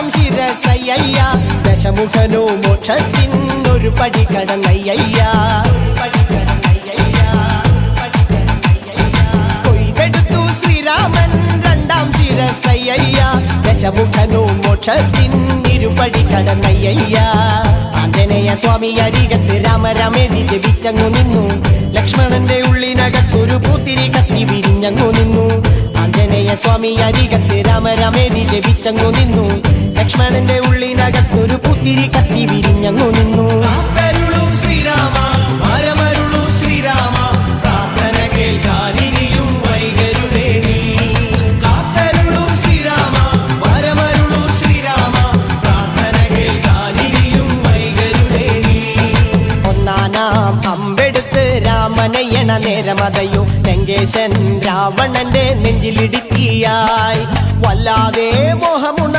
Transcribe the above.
രണ്ടാം ശിരസയ്യ ദശമുഖനോ മോക്ഷത്തിനൊരു പടി കടന്നയ്യ കൊയ്തെടുത്തു ശ്രീരാമൻ രണ്ടാം ശിരസയ്യ ദശമുഖനോ മോക്ഷത്തിനിരുപടി കടന്നയ്യ ആഞ്ജനേയ സ്വാമി അരികത്ത് രാമരാമേതി ജപിച്ചങ്ങു നിന്നു ലക്ഷ്മണന്റെ ഉള്ളിനകത്തൊരു പൂത്തിരി കത്തി വിരിഞ്ഞങ്ങു നിന്നു ആഞ്ജനേയ സ്വാമി അരികത്ത് രാമരാമേതി ജപിച്ചങ്ങു നിന്നു ലക്ഷ്മണന്റെ ഉള്ളിനകത്തൊരു പൂത്തിരി കത്തി വിരിഞ്ഞങ്ങു നിന്നു ശ്രീരാമ വരമരുളൂ ശ്രീരാമ പ്രാർത്ഥന കേൾക്കാനിനിയും വൈകരുതേ നീ കാത്തരുളൂ ശ്രീരാമ വരമരുളൂ ശ്രീരാമ പ്രാർത്ഥന കേൾക്കാനിനിയും വൈകരുതേ നീ ഒന്നാനാം അമ്പെടുത്ത് രാമനയണ നേരമതയോ ലങ്കേശൻ രാവണന്റെ നെഞ്ചിലിടുക്കിയായി വല്ലാതെ മോഹമുണ